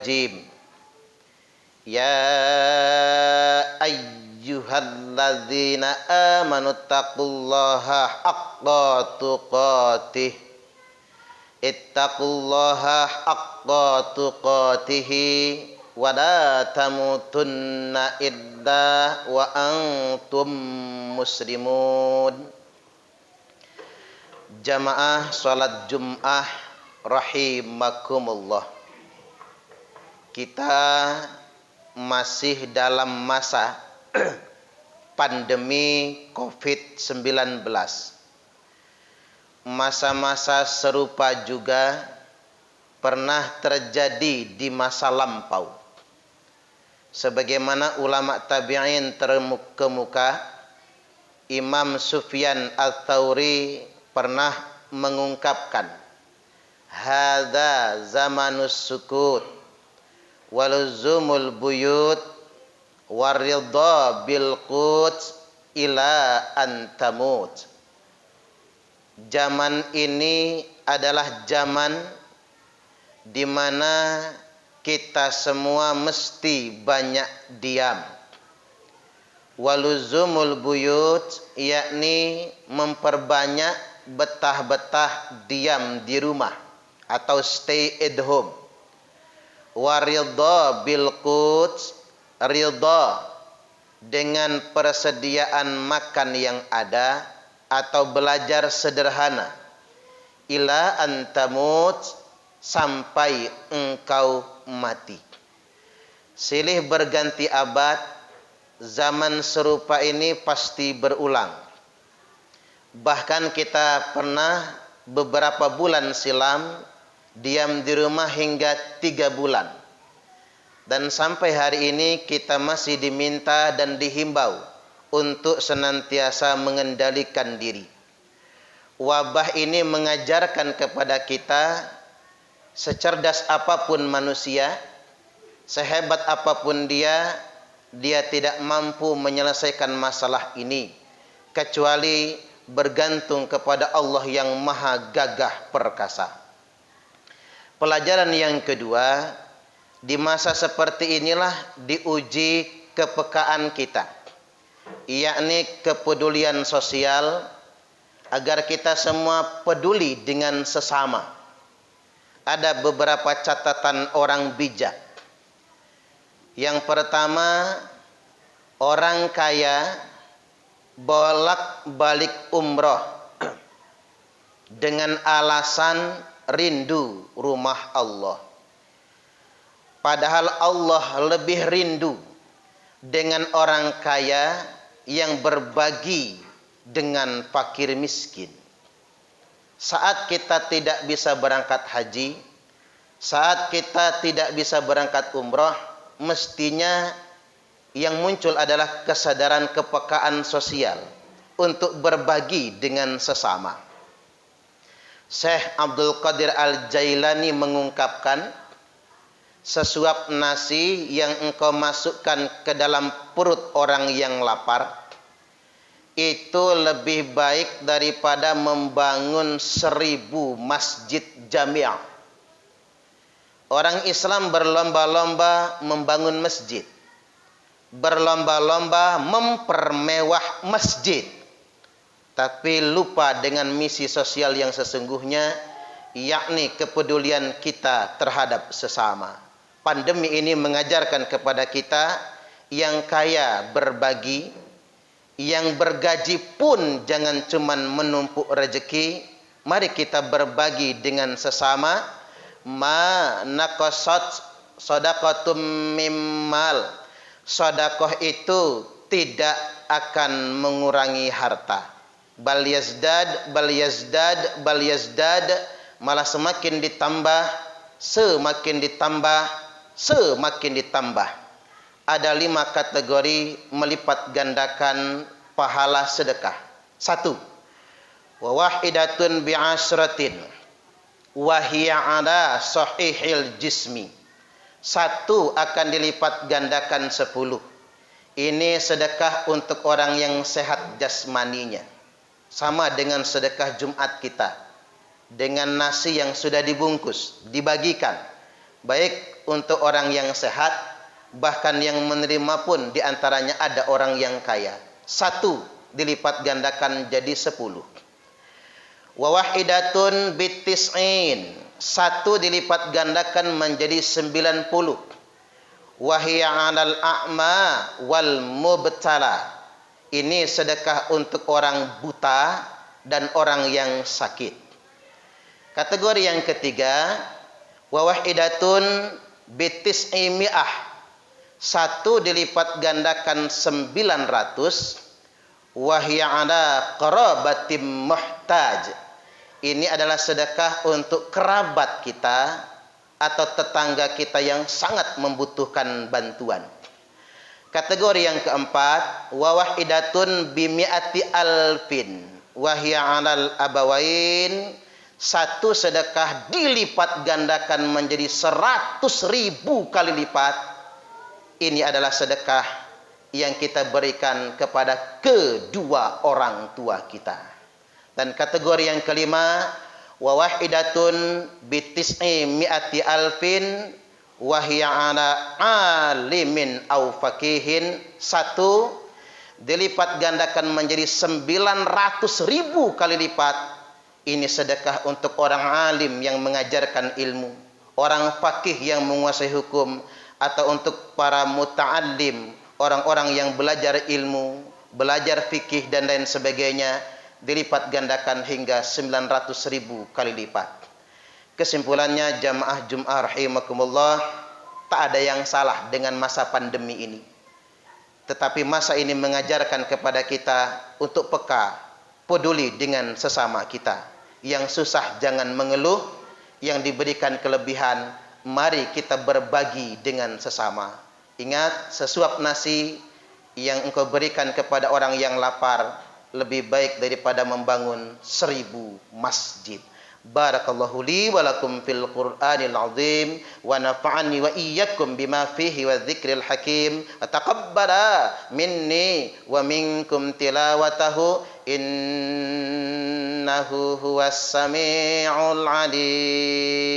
Jim. Ya ayyuhalladzina amanu taqullaha haqqa tuqatih. Ittaqullaha haqqa tuqatihi wa la tamutunna illa wa antum muslimun. Jamaah salat Jum'ah rahimakumullah. Kita masih dalam masa pandemi COVID-19. Masa-masa serupa juga pernah terjadi di masa lampau. Sebagaimana ulama tabi'in terkemuka, Imam Sufyan Ats-Tsauri pernah mengungkapkan, hadza zamanus sukut waluzumul buyut waridha bil qut ila antamut. Zaman ini adalah zaman di mana kita semua mesti banyak diam. Waluzumul buyut, yakni memperbanyak betah-betah diam di rumah atau stay at home. Waridha bil qut, ridha dengan persediaan makan yang ada atau belajar sederhana. Ila antamut, sampai engkau mati. Silih berganti abad, zaman serupa ini pasti berulang. Bahkan kita pernah beberapa bulan silam diam di rumah hingga 3 bulan. Dan sampai hari ini kita masih diminta dan dihimbau untuk senantiasa mengendalikan diri. Wabah ini mengajarkan kepada kita, secerdas apapun manusia, sehebat apapun dia tidak mampu menyelesaikan masalah ini kecuali bergantung kepada Allah yang maha gagah perkasa. Pelajaran yang kedua, di masa seperti inilah diuji kepekaan kita, yakni kepedulian sosial, agar kita semua peduli dengan sesama. Ada beberapa catatan orang bijak. Yang pertama, orang kaya bolak-balik umroh dengan alasan rindu rumah Allah. Padahal Allah lebih rindu dengan orang kaya yang berbagi dengan fakir miskin. Saat kita tidak bisa berangkat haji, saat kita tidak bisa berangkat umroh, mestinya yang muncul adalah kesadaran kepekaan sosial untuk berbagi dengan sesama. Syekh Abdul Qadir Al-Jailani mengungkapkan, sesuap nasi yang engkau masukkan ke dalam perut orang yang lapar itu lebih baik daripada membangun 1000 masjid jami'. Orang Islam berlomba-lomba membangun masjid, berlomba-lomba mempermewah masjid, tapi lupa dengan misi sosial yang sesungguhnya, yakni kepedulian kita terhadap sesama. Pandemi ini mengajarkan kepada kita, yang kaya berbagi, yang bergaji pun jangan cuman menumpuk rezeki. Mari kita berbagi dengan sesama. Ma naqasat shadaqatum mimmal, sedekah itu tidak akan mengurangi harta. Bal yazdad, malah semakin ditambah, semakin ditambah. Ada 5 kategori melipat gandakan pahala sedekah. 1. Wa wahidatun bi'asratin wa hiya ala sahihil jismi. 1 akan dilipat gandakan 10. Ini sedekah untuk orang yang sehat jasmaninya. Sama dengan sedekah Jumat kita. Dengan nasi yang sudah dibungkus, dibagikan. Baik untuk orang yang sehat, bahkan yang menerima pun diantaranya ada orang yang kaya. 1 dilipat gandakan jadi 10. Wa wahidatun bitis'in, 1 dilipat gandakan menjadi 90. Wahiya 'alal a'ma wal mubtala, ini sedekah untuk orang buta dan orang yang sakit. Kategori yang ketiga, wa wahidatun bitis'i mi'ah, 1 dilipat gandakan 900. Wahiya 'ala qarabatim muhtaj, ini adalah sedekah untuk kerabat kita atau tetangga kita yang sangat membutuhkan bantuan. Kategori yang keempat, wa wahidatun bimi'ati alfin wahiya 'alal abawain, 1 sedekah dilipat gandakan menjadi 100.000 kali lipat. Ini adalah sedekah yang kita berikan kepada kedua orang tua kita. Dan kategori yang kelima, wa wahidatun bitis'i mi'ati alfin wahiya 'ala alimin aw faqihin, 1 dilipat gandakan menjadi 900.000 kali lipat. Ini sedekah untuk orang alim yang mengajarkan ilmu, orang faqih yang menguasai hukum, atau untuk para muta'allim, orang-orang yang belajar ilmu, belajar fikih dan lain sebagainya, dilipat gandakan hingga 900.000 kali lipat. Kesimpulannya, jamaah Jum'ah rahimakumullah, tak ada yang salah dengan masa pandemi ini. Tetapi masa ini mengajarkan kepada kita untuk peka, peduli dengan sesama kita. Yang susah jangan mengeluh, yang diberikan kelebihan mari kita berbagi dengan sesama. Ingat, sesuap nasi yang engkau berikan kepada orang yang lapar lebih baik daripada membangun 1000 masjid. Barakallahu li wa lakum fil Qur'anil azim wa nafa'ani wa iyyakum bima fihi wa dzikril hakim. Taqabbala minni wa minkum tilawatahu innahu huwas samiul alim.